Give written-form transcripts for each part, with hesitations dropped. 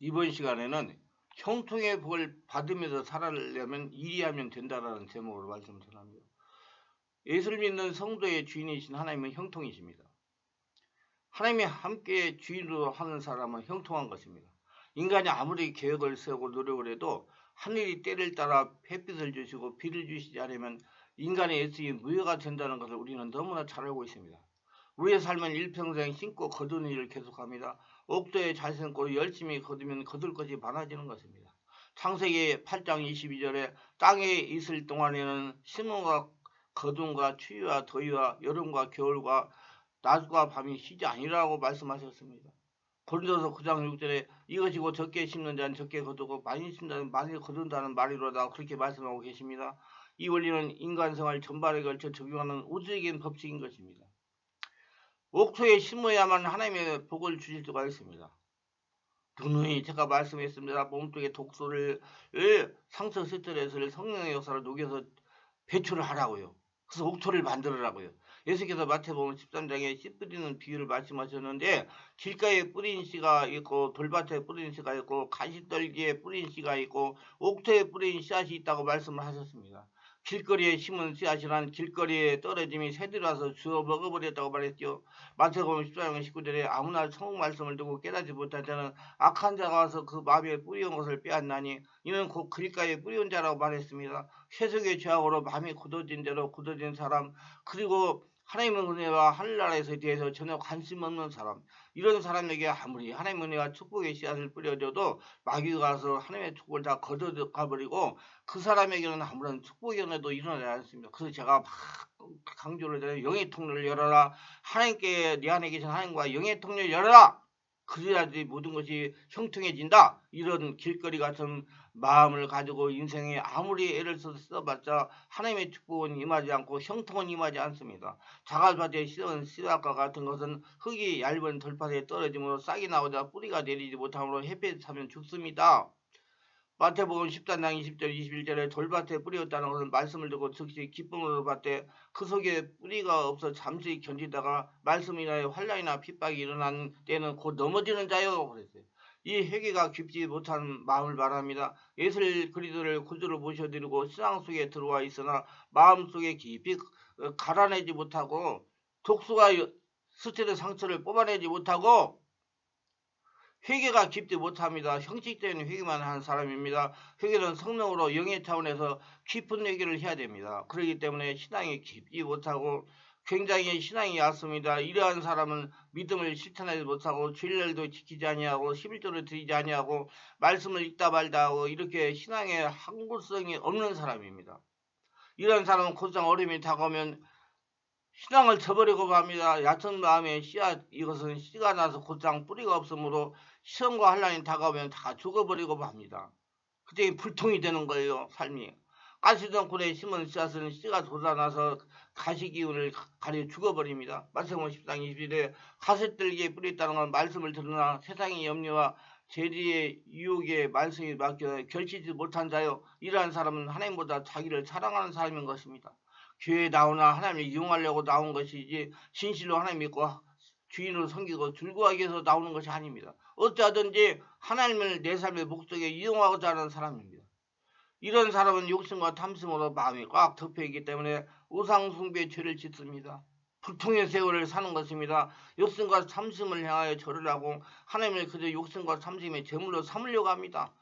이번 시간에는 형통의 복을 받으면서 살아내려면 이리 하면 된다라는 제목으로 말씀을 전합니다. 예수를 믿는 성도의 주인이신 하나님은 형통이십니다. 하나님이 함께 주인으로 하는 사람은 형통한 것입니다. 인간이 아무리 계획을 세우고 노력을 해도 하늘이 때를 따라 햇빛을 주시고 비를 주시지 않으면 인간의 애쓰기 무효가 된다는 것을 우리는 너무나 잘 알고 있습니다. 우리의 삶은 일평생 심고 거두는 일을 계속합니다. 옥도에 잘 심고 열심히 거두면 거둘 것이 많아지는 것입니다. 창세기 8장 22절에 땅에 있을 동안에는 심음과 거둠과 추위와 더위와 여름과 겨울과 낮과 밤이 쉬지 아니라고 말씀하셨습니다. 고린도서 9장 6절에 이것이 곧 적게 심는 자는 적게 거두고 많이 심는 자는 많이 거둔다는 말이로다 그렇게 말씀하고 계십니다. 이 원리는 인간 생활 전반에 걸쳐 적용하는 우주적인 법칙인 것입니다. 옥토에 심어야만 하나님의 복을 주실 수가 있습니다. 누누이 제가 말씀했습니다. 몸속에 독소를 상처 스트레스를 성령의 역사를 녹여서 배출을 하라고요. 그래서 옥토를 만들으라고요. 예수께서 마태복음 13장에 씨 뿌리는 비유를 말씀하셨는데 길가에 뿌린 씨가 있고 돌밭에 뿌린 씨가 있고 가시떨기에 뿌린 씨가 있고 옥토에 뿌린 씨앗이 있다고 말씀을 하셨습니다. 길거리에 심은 씨앗이란 길거리에 떨어짐이 새들이 와서 주워 먹어버렸다고 말했죠. 마태복음 14장 19절에 아무나 성 말씀을 듣고 깨닫지 못한 자는 악한 자가 와서 그 마음에 뿌리온 것을 빼앗나니 이는 곧 길가에 뿌리온 자라고 말했습니다. 세속의 죄악으로 마음이 굳어진 대로 굳어진 사람 그리고 하나님의 은혜와 하늘나라에 대해서 전혀 관심 없는 사람 이런 사람에게 아무리 하나님의 은혜와 축복의 씨앗을 뿌려줘도 마귀가 와서 하나님의 축복을 다 걷어가버리고 그 사람에게는 아무런 축복의 은혜도 일어나지 않습니다. 그래서 제가 막 강조를 해요. 영의 통로를 열어라. 하나님께 내 안에 계신 하나님과 영의 통로를 열어라. 그래야지 모든 것이 형통해진다. 이런 길거리 같은 마음을 가지고 인생에 아무리 애를 써봤자 하나님의 축복은 임하지 않고 형통은 임하지 않습니다. 자갈밭에 씌운 씨앗과 같은 것은 흙이 얇은 돌밭에 떨어짐으로 싹이 나오자 뿌리가 내리지 못함으로 햇빛에 타면 죽습니다. 마태복음 13장 20절 21절에 돌밭에 뿌리였다는 것은 말씀을 듣고 즉시 기쁨으로 받되 그 속에 뿌리가 없어 잠시 견디다가 말씀이 인하여 환난이나 핍박이 일어난 때는 곧 넘어지는 자요 그랬어요. 이 회개가 깊지 못한 마음을 말합니다. 예수 그리스도를 구주로 모셔드리고 신앙 속에 들어와 있으나 마음속에 깊이 갈아내지 못하고 독수가 스트레스 상처를 뽑아내지 못하고 회개가 깊지 못합니다. 형식적인 회개만 하는 사람입니다. 회개는 성령으로 영의 차원에서 깊은 회개를 해야 됩니다. 그렇기 때문에 신앙이 깊지 못하고 굉장히 신앙이 얕습니다. 이러한 사람은 믿음을 실천하지 못하고 주일날도 지키지 아니하고 11조를 드리지 아니하고 말씀을 읽다 말다 하고 이렇게 신앙의 항구성이 없는 사람입니다. 이런 사람은 곧장 어려움이 다가오면 신앙을 저버리고 맙니다. 얕은 마음에 씨앗 이것은 씨가 나서 곧장 뿌리가 없으므로 시험과 환난이 다가오면 다 죽어버리고 맙니다. 그때 불통이 되는 거예요. 삶이. 가시덩굴에 심은 씨앗은 씨가 돋아나서 가시기운을 가려 죽어버립니다. 마태복음 10장 20절에 가시떨기에 뿌렸다는 건 말씀을 들으나 세상의 염려와 재리의 유혹에 말씀이 맡겨 결치지 못한 자요. 이러한 사람은 하나님보다 자기를 사랑하는 사람인 것입니다. 교회에 나오나 하나님을 이용하려고 나온 것이지 진실로 하나님 믿고 주인으로 섬기고 즐거워하기 위해서 나오는 것이 아닙니다. 어찌하든지 하나님을 내 삶의 목적에 이용하고자 하는 사람입니다. 이런 사람은 욕심과 탐심으로 마음이 꽉 덮여있기 때문에 우상숭배의 죄를 짓습니다. 불통의 세월을 사는 것입니다. 욕심과 탐심을 향하여 절을 하고 하나님을 그저 욕심과 탐심의 제물로 삼으려고 합니다.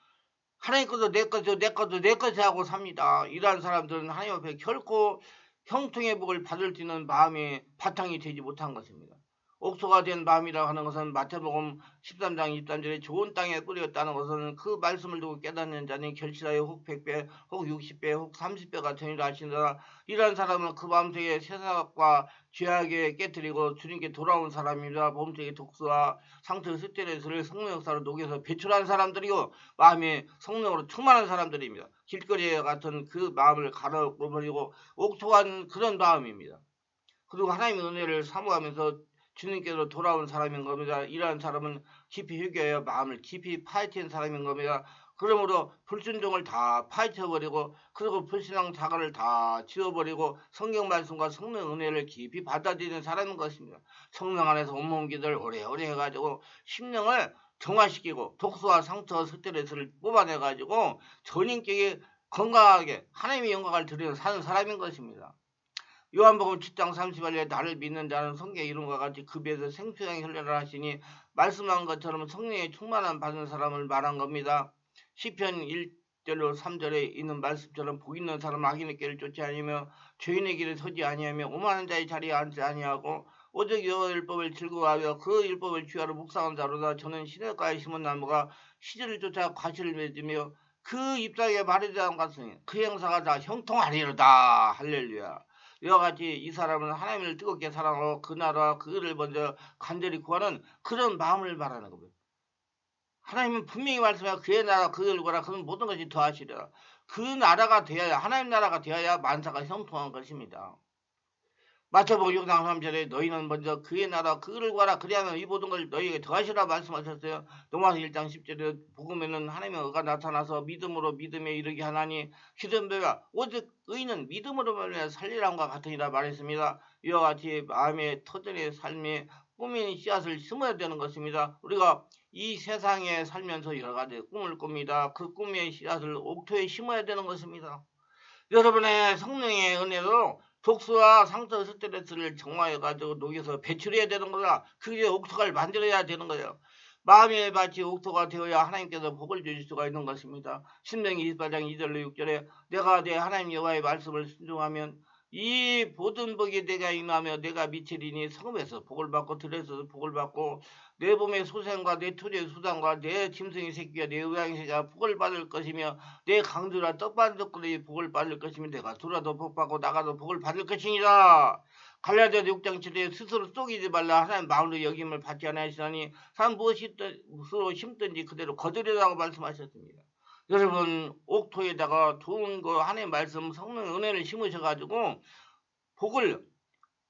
하나님 것도 내 것도 내 것도 내 것이 하고 삽니다. 이러한 사람들은 하나님 앞에 결코 형통의 복을 받을 수 있는 마음이 바탕이 되지 못한 것입니다. 옥토가 된 마음이라고 하는 것은 마태복음 13장 23절에 좋은 땅에 뿌렸다는 것은 그 말씀을 두고 깨닫는 자는 결실하여 혹 100배 혹 60배 혹 30배가 되리라 하시니라. 이러한 사람은 그 마음속에 세상과 죄악에 깨뜨리고 주님께 돌아온 사람입니다. 몸속에 독수와 상처 스트레스를 성령 역사로 녹여서 배출한 사람들이고 마음이 성령으로 충만한 사람들입니다. 길거리에 같은 그 마음을 갈아버리고 옥토한 그런 마음입니다. 그리고 하나님의 은혜를 사모하면서 주님께로 돌아온 사람인 겁니다. 이러한 사람은 깊이 회개하여 마음을 깊이 파헤친 사람인 겁니다. 그러므로 불순종을 다 파헤쳐버리고 그리고 불신앙 자갈을 다 지워버리고 성경 말씀과 성령 은혜를 깊이 받아들이는 사람인 것입니다. 성령 안에서 온몸 기도를 오래오래 해가지고 심령을 정화시키고 독소와 상처, 스트레스를 뽑아내가지고 전인격에 건강하게 하나님의 영광을 드리는 사는 사람인 것입니다. 요한복음 7장 30절에 나를 믿는 자는 성경의 이름과 같이 그 배에서 생수양이 흘러라 하시니 말씀한 것처럼 성령의 충만함 받은 사람을 말한 겁니다. 시편 1절로 3절에 있는 말씀처럼 복 있는 사람은 악인의 길을 쫓지 아니하며 죄인의 길에 서지 아니하며 오만한 자의 자리에 앉지 아니하고 오직 여호와의 율법을 즐거워하며 그 율법을 주야로 묵상한 자로다. 저는 시냇가에 심은 나무가 시절을 쫓아 과실을 맺으며 그 잎사귀에 바르지 않은 것은 그 행사가 다 형통하리로다. 할렐루야. 이와 같이 이 사람은 하나님을 뜨겁게 사랑하고 그 나라와 그를 먼저 간절히 구하는 그런 마음을 말하는 겁니다. 하나님은 분명히 말씀하여 그의 나라 그를 구하라. 그는 모든 것이 더하시리라. 그 나라가 되어야 하나님 나라가 되어야 만사가 형통한 것입니다. 마태복음 6장 3절에 너희는 먼저 그의 나라 그를 구하라. 그리하면 이 모든 걸 너희에게 더하시라 말씀하셨어요. 로마서 1장 10절에 복음에는 하나님의 의가 나타나서 믿음으로 믿음에 이르게 하나니 기존배가 오직 의는 믿음으로 말미암아 살리라함과 같으니라 말했습니다. 이와 같이 마음의 터전의 삶에 꾸민 씨앗을 심어야 되는 것입니다. 우리가 이 세상에 살면서 여러 가지 꿈을 꿉니다. 그 꿈의 씨앗을 옥토에 심어야 되는 것입니다. 여러분의 성령의 은혜로 독소와 상처 스트레스를 정화해가지고 녹여서 배출해야 되는 거다. 그게 옥토를 만들어야 되는 거예요. 마음의 밭이 옥토가 되어야 하나님께서 복을 주실 수가 있는 것입니다. 신명기 28장 2절로 6절에 내가 내 하나님 여호와의 말씀을 순종하면 이 모든 복이 내가 임하며 내가 미치리니 성읍에서 복을 받고 들에서 복을 받고 내 몸의 소생과 내 토지의 수단과 내 짐승의 새끼와 내 의왕의 새끼가 복을 받을 것이며 내 강주라 떡반석들이 복을 받을 것이며 내가 돌아도 복받고 나가도 복을 받을 것이니라. 갈라디아 6장 7절에 스스로 속이지 말라. 하나님 마음으로 여김을 받지 않으시나니 사람 무엇으로 심든지 그대로 거두리라고 말씀하셨습니다. 여러분 옥토에다가 좋은 거 하나님의 말씀 성령의 은혜를 심으셔가지고 복을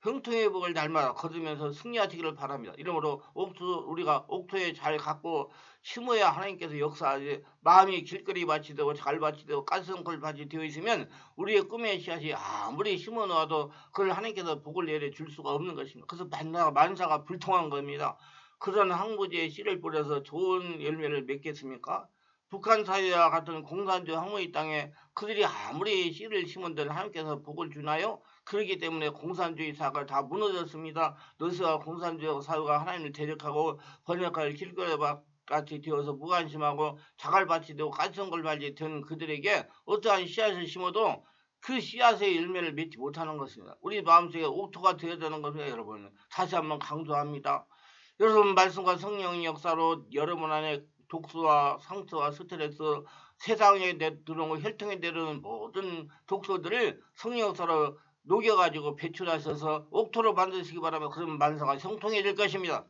형통의 복을 날마다 거두면서 승리하시기를 바랍니다. 이러므로 우리가 옥토에 잘 갖고 심어야 하나님께서 역사하지. 마음이 길거리 밭이 되고 잘 밭이 되고 가스성골 밭이 되어 있으면 우리의 꿈의 씨앗이 아무리 심어 놓아도 그걸 하나님께서 복을 내려 줄 수가 없는 것입니다. 그래서 만사가 불통한 겁니다. 그런 항무지에 씨를 뿌려서 좋은 열매를 맺겠습니까? 북한 사회와 같은 공산주의 항무의 땅에 그들이 아무리 씨를 심은들 하나님께서 복을 주나요? 그렇기 때문에 공산주의 사회가 다 무너졌습니다. 러시아와 공산주의 사회가 하나님을 대적하고 번역할 길거리밭 같이 되어서 무관심하고 자갈밭이 되고 가스성골밭이 된 그들에게 어떠한 씨앗을 심어도 그 씨앗의 열매를 맺지 못하는 것입니다. 우리 마음속에 옥토가 되어야 되는 것입니다. 여러분 다시 한번 강조합니다. 여러분 말씀과 성령의 역사로 여러분 안에 독소와 상처와 스트레스 세상에 들어오고 혈통에 내려오는 모든 독소들을 성령 역사로 녹여가지고 배출하셔서 옥토로 만드시기 바라며 그런 만사가 형통해질 것입니다.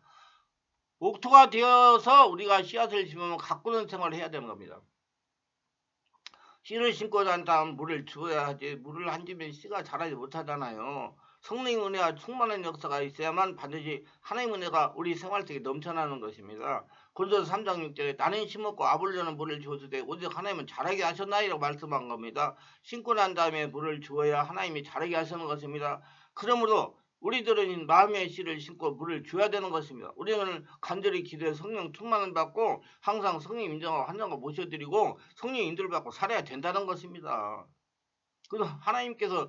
옥토가 되어서 우리가 씨앗을 심으면 가꾸는 생활을 해야 되는 겁니다. 씨를 심고 난 다음 물을 주어야 하지. 물을 안 주면 씨가 자라지 못하잖아요. 성령의 은혜와 충만한 역사가 있어야만 반드시 하나님의 은혜가 우리 생활 속에 넘쳐나는 것입니다. 고린도서 3장 6절에 나는 심었고 아볼로는 물을 주었으되 오직 하나님은 자라게 하셨나이라고 말씀한 겁니다. 심고 난 다음에 물을 주어야 하나님이 자라게 하시는 것입니다. 그러므로 우리들은 마음의 씨를 심고 물을 줘야 되는 것입니다. 우리는 간절히 기도해 성령 충만을 받고 항상 성령 인정하고 환장하고 모셔드리고 성령 인도를 받고 살아야 된다는 것입니다. 그래서 하나님께서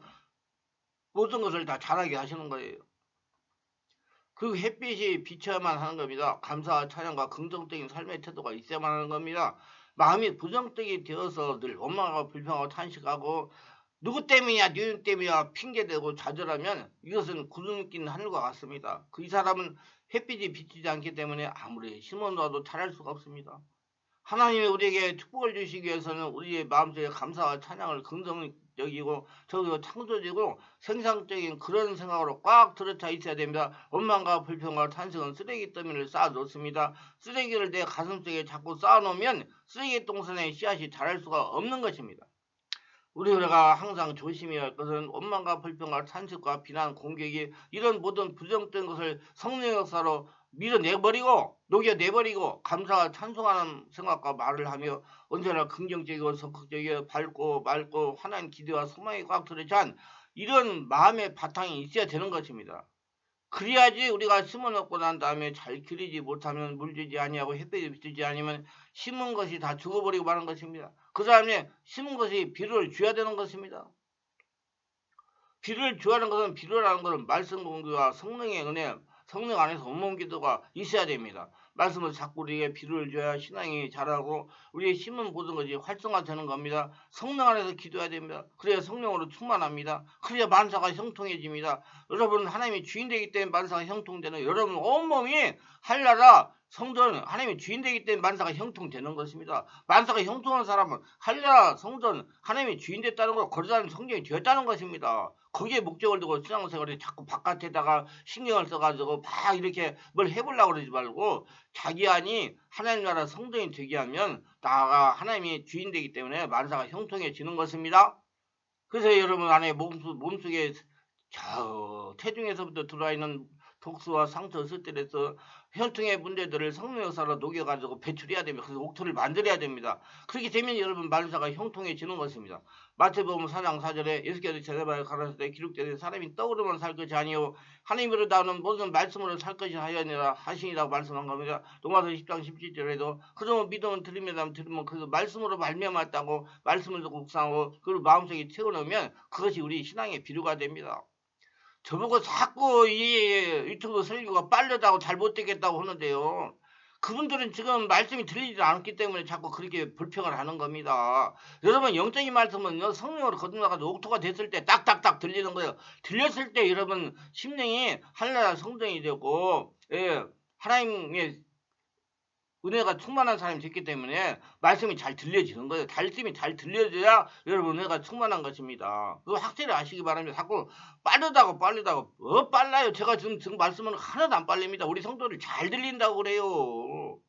모든 것을 다 잘하게 하시는 거예요. 그 햇빛이 비쳐야만 하는 겁니다. 감사와 찬양과 긍정적인 삶의 태도가 있어야만 하는 겁니다. 마음이 부정적이 되어서 늘 원망하고 불평하고 탄식하고 누구 때문이야 니 때문이야 핑계대고 좌절하면 이것은 구름 낀 하늘과 같습니다. 이 사람은 햇빛이 비치지 않기 때문에 아무리 심어놓아도 자랄 수가 없습니다. 하나님이 우리에게 축복을 주시기 위해서는 우리의 마음속에 감사와 찬양을 긍정적이고 저기고 창조적이고 생산적인 그런 생각으로 꽉 들어차 있어야 됩니다. 원망과 불평과 탄식은 쓰레기 더미를 쌓아놓습니다. 쓰레기를 내 가슴속에 자꾸 쌓아놓으면 쓰레기 동산에 씨앗이 자랄 수가 없는 것입니다. 우리가 항상 조심해야 할 것은 원망과 불평과 탄식과 비난, 공격이 이런 모든 부정적인 것을 성령의 역사로 밀어내버리고 녹여내버리고 감사와 찬송하는 생각과 말을 하며 언제나 긍정적이고 적극적이고 밝고 맑고 하나님 기대와 소망이 꽉 들어찬 이런 마음의 바탕이 있어야 되는 것입니다. 그래야지 우리가 심어놓고 난 다음에 잘 기르지 못하면 물주지 아니하고 햇빛을 비추지 아니면 심은 것이 다 죽어버리고 마는 것입니다. 그 다음에 심은 것이 비료를 줘야 되는 것입니다. 비료를 줘야 하는 것은 비료라는 것은 말씀 공부와 성령의 은혜, 성령 안에서 온몸 기도가 있어야 됩니다. 말씀을 자꾸 우리에게 비료를 줘야 신앙이 자라고 우리의 심은 모든 것이 활성화되는 겁니다. 성령 안에서 기도해야 됩니다. 그래야 성령으로 충만합니다. 그래야 만사가 형통해집니다. 여러분 하나님이 주인 되기 때문에 만사가 형통되는 여러분 온몸이 할라라 성전 하나님이 주인 되기 때문에 만사가 형통되는 것입니다. 만사가 형통한 사람은 할라라 성전 하나님이 주인 됐다는 걸 거듭나는 성경이 되었다는 것입니다. 거기에 목적을 두고 신앙생활에 자꾸 바깥에다가 신경을 써가지고 막 이렇게 뭘 해보려고 그러지 말고 자기 안이 하나님 나라 성전이 되게 하면 나가 하나님이 주인 되기 때문에 만사가 형통해지는 것입니다. 그래서 여러분 안에 몸속에 저 태중에서부터 들어와 있는 독소와 상처, 스트레스, 혈통의 문제들을 성령 역사로 녹여가지고 배출해야 됩니다. 그래서 옥토를 만들어야 됩니다. 그렇게 되면 여러분 만사가 형통해지는 것입니다. 마태복음 4장 4절에 예수께서 제자바에 가라사대 때 기록되되 사람이 떡으로만 살 것이 아니요 하나님으로 나오는 모든 말씀으로 살 것이 하시니라고 말씀한 겁니다. 로마서 10장 17절에도 그러면 믿음은 들으면 들으면 그 말씀으로 말미암았다고 말씀을 듣고 묵상하고 그걸 마음속에 채워넣으면 그것이 우리 신앙의 비료가 됩니다. 저보고 자꾸 이 유튜브 설교가 빠르다고 잘못되겠다고 하는데요. 그분들은 지금 말씀이 들리지 않기 때문에 자꾸 그렇게 불평을 하는 겁니다. 여러분 영적인 말씀은 성령으로 거듭나가지고 옥토가 됐을 때 딱딱딱 들리는 거예요. 들렸을 때 여러분 심령이 하늘나라 성전이 되고 하나님의 은혜가 충만한 사람이 됐기 때문에 말씀이 잘 들려지는 거예요. 말씀이 잘 들려져야 여러분 은혜가 충만한 것입니다. 그거 확실히 아시기 바랍니다. 자꾸 빠르다고 빨라요. 제가 지금 말씀은 하나도 안 빨립니다. 우리 성도를 잘 들린다고 그래요.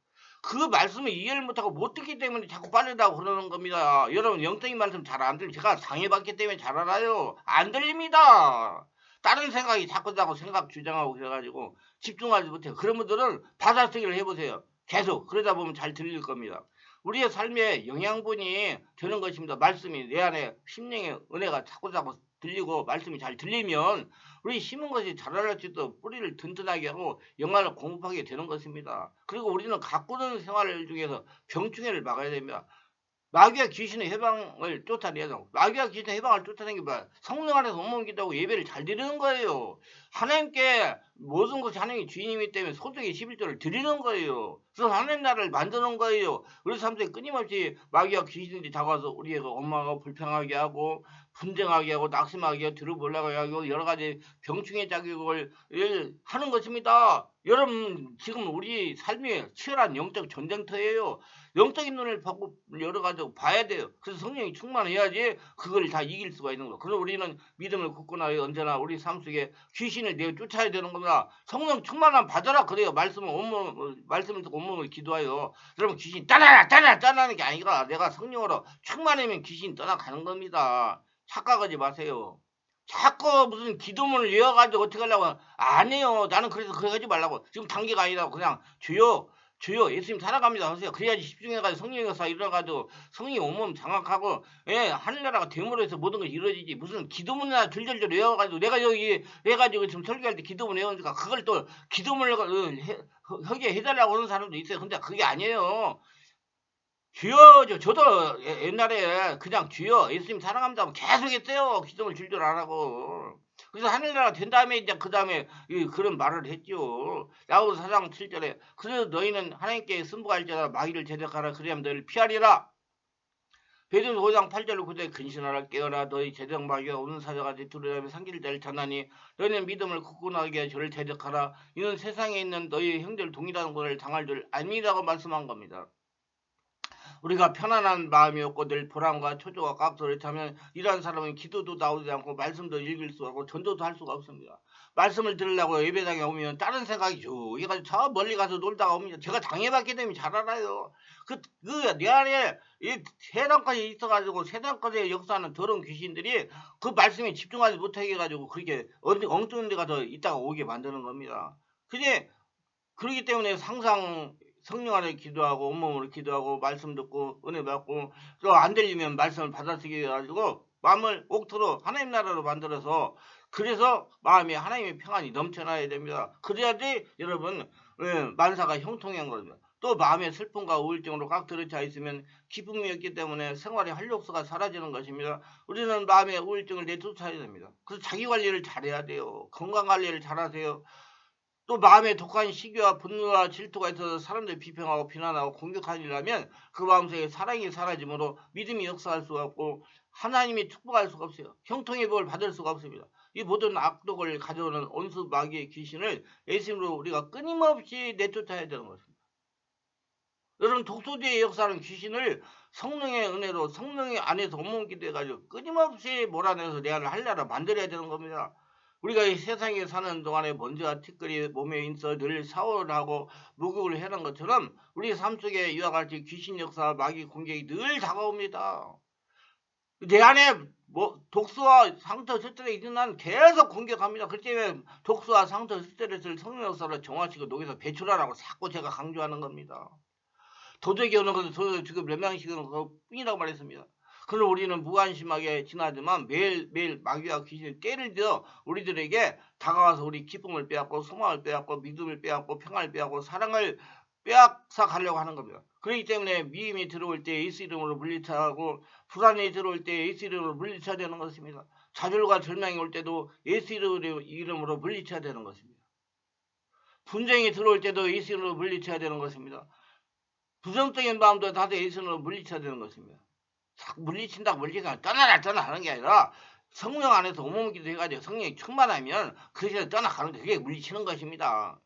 그 말씀을 이해를 못하고 못 듣기 때문에 자꾸 빠르다고 그러는 겁니다. 여러분 영적인 말씀 잘 안 들려. 제가 당해봤기 때문에 잘 알아요. 안 들립니다. 다른 생각이 자꾸 생각 주장하고 그래가지고 집중하지 못해요. 그런 분들은 받아쓰기를 해보세요. 계속 그러다 보면 잘 들릴 겁니다. 우리의 삶에 영양분이 되는 것입니다. 말씀이 내 안에 심령의 은혜가 자꾸 들리고 말씀이 잘 들리면 우리 심은 것이 자랄지도 뿌리를 든든하게 하고 영양을 공급하게 되는 것입니다. 그리고 우리는 가꾸는 생활 중에서 병충해를 막아야 됩니다. 마귀와 귀신의 해방을 쫓아내서 마귀와 귀신의 해방을 쫓아내는 게 뭐야? 성령 안에서 온몸 기도하고 예배를 잘 드리는 거예요. 하나님께 모든 것이 하나님의 주인이기 때문에 소득의 11조를 드리는 거예요. 그래서 하나님 나라를 만드는 거예요. 우리 삶 속에 끊임없이 마귀와 귀신들이 다가와서 우리의 엄마가 불평하게 하고 분쟁하게 하고 낙심하게 하고 들어보려고 하고 여러 가지 병충해 자격을 하는 것입니다. 여러분 지금 우리 삶이 치열한 영적 전쟁터예요. 영적인 눈을 보고 여러 가지 봐야 돼요. 그래서 성령이 충만해야지 그걸 다 이길 수가 있는 거예요. 그래서 우리는 믿음을 굳건하여 언제나 우리 삶 속에 귀신을 내어 쫓아야 되는 겁니다. 성령 충만함 받아라 그래요. 말씀을 듣고 온몸을 기도하여. 여러분 귀신 떠나는 게 아니라 내가 성령으로 충만하면 귀신 떠나가는 겁니다. 착각하지 마세요. 자꾸 무슨 기도문을 외워가지고 어떻게 하려고 안 해요. 나는 그래서 그거 하지 말라고. 지금 단계가 아니라 그냥 주여 예수님 살아갑니다 하세요. 그래야지 집중해가지고 성령의 역사 일어나가지고 성령이 온몸 장악하고 하늘나라가 됨으로 해서 모든 것이 이루어지지. 무슨 기도문이나 줄줄줄 외워가지고 내가 여기 해가지고 지금 설교할 때 기도문 외우니까 그걸 또 기도문을 하게 해달라고 하는 사람도 있어요. 근데 그게 아니에요. 주여 저도 옛날에 그냥 주여 예수님 사랑합니다 하면 계속 했어요. 기도를 줄줄 안 하고. 그래서 하늘나라 된 다음에 이제 그 다음에 그런 말을 했죠. 야고보서 4장 7절에 그래서 너희는 하나님께 승부할지라 마귀를 대적하라 그리하면 너희를 피하리라. 베드로 5장 8절로 9절에 근신하라 깨어라 너희 제적 마귀가 오는 사자같이 두려움에 상기를 낼 자나니 너희는 믿음을 굳건하게 저를 대적하라. 이는 세상에 있는 너희 형제를 동일한 것을 당할 줄 아니라고 말씀한 겁니다. 우리가 편안한 마음이 없고 늘 불안과 초조와 깍소를 타면 이러한 사람은 기도도 나오지 않고 말씀도 읽을 수 없고 전도도 할 수가 없습니다. 말씀을 들으려고 예배당에 오면 다른 생각이 쭉 해가지고 저 멀리 가서 놀다가 옵니다. 제가 당해봤기 때문에 잘 알아요. 내 안에 이 세상까지 있어가지고 세상까지 역사하는 더러운 귀신들이 그 말씀에 집중하지 못하게 해가지고 그렇게 엉뚱한 데 가서 있다가 오게 만드는 겁니다. 근데 그렇기 때문에 항상 성령 안에 기도하고 온몸으로 기도하고 말씀 듣고 은혜 받고 또 안 들리면 말씀을 받아쓰게 해가지고 마음을 옥토로 하나님 나라로 만들어서 그래서 마음에 하나님의 평안이 넘쳐나야 됩니다. 그래야지 여러분 만사가 형통한 겁니다. 또 마음의 슬픔과 우울증으로 꽉 들어차 있으면 기쁨이 없기 때문에 생활의 활력소가 사라지는 것입니다. 우리는 마음의 우울증을 내쫓아야 됩니다. 그래서 자기 관리를 잘해야 돼요. 건강 관리를 잘하세요. 또 마음에 독한 시기와 분노와 질투가 있어서 사람들 비평하고 비난하고 공격하는 일이라면 그 마음속에 사랑이 사라지므로 믿음이 역사할 수가 없고 하나님이 축복할 수가 없어요. 형통의 복을 받을 수가 없습니다. 이 모든 악독을 가져오는 온수 마귀의 귀신을 예수님으로 우리가 끊임없이 내쫓아야 되는 것입니다. 여러분 독소지의 역사는 귀신을 성령의 은혜로 성령의 안에서 온몸기 돼가지고 끊임없이 몰아내서 내 안을 할례라 만들어야 되는 겁니다. 우리가 이 세상에 사는 동안에 먼지와 티끌이 몸에 있어 늘 샤워를 하고 목욕을 해는 것처럼 우리 삶 속에 이와 같이 귀신 역사 마귀 공격이 늘 다가옵니다. 내 안에 독소와 상처 스트레스 있는 계속 공격합니다. 그렇기 때문에 독소와 상처 스트레스를 성령 역사로 정화시키고 녹여서 배출하라고 자꾸 제가 강조하는 겁니다. 도적이 오는 것은 지금 몇 명씩은 그뿐이라고 말했습니다. 그럼 우리는 무관심하게 지나지만 매일매일 마귀와 귀신이 때를 들어 우리들에게 다가와서 우리 기쁨을 빼앗고 소망을 빼앗고 믿음을 빼앗고 평안을 빼앗고 사랑을 빼앗아 가려고 하는 겁니다. 그렇기 때문에 미움이 들어올 때 예수 이름으로 물리쳐야 하고 불안이 들어올 때 예수 이름으로 물리쳐야 되는 것입니다. 좌절과 절망이 올 때도 예수 이름으로 물리쳐야 되는 것입니다. 분쟁이 들어올 때도 예수 이름으로 물리쳐야 되는 것입니다. 부정적인 마음도 다들 예수님으로 물리쳐야 되는 것입니다. 자꾸 물리친다고 물리가 떠나라 하는 게 아니라 성령 안에서 오몸기도 해가지고 성령이 충만하면 그것이 떠나가는 게 그게 물리치는 것입니다.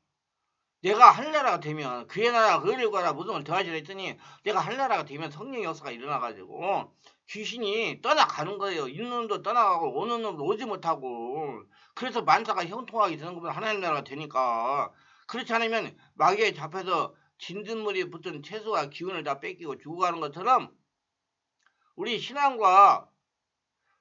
내가 할례라가 되면 그의 나라 그를 거라 무덤을 더하시라 했더니 내가 할례라가 되면 성령의 역사가 일어나가지고 귀신이 떠나가는 거예요. 있는 놈도 떠나가고 오는 놈도 오지 못하고 그래서 만사가 형통하게 되는 겁니다. 하나님 나라가 되니까. 그렇지 않으면 마귀에 잡혀서 진딧물이 붙은 채소와 기운을 다 뺏기고 죽어가는 것처럼 우리 신앙과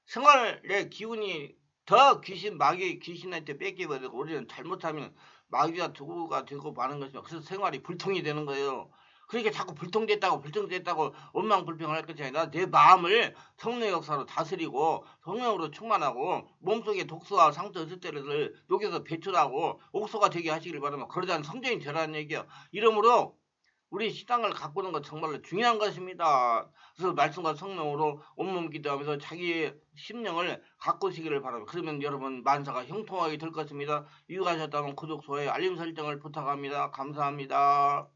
생활의 기운이 더 마귀 귀신한테 뺏기버리고 우리는 잘못하면 마귀가 두고가 되고 마는 것이죠. 그래서 생활이 불통이 되는 거예요. 그러니까 자꾸 불통됐다고 원망불평을 할 것이 아니라 내 마음을 성령 역사로 다스리고 성령으로 충만하고 몸속에 독소와 상처 스트레스를 녹여서 배출하고 옥소가 되게 하시길 바랍니다. 그러자는 성전이 되라는 얘기예요. 이러므로 우리 신앙을 가꾸는 것 정말로 중요한 것입니다. 그래서 말씀과 성령으로 온몸 기도하면서 자기의 심령을 가꾸시기를 바랍니다. 그러면 여러분 만사가 형통하게 될 것입니다. 유익하셨다면 구독, 좋아요, 알림 설정을 부탁합니다. 감사합니다.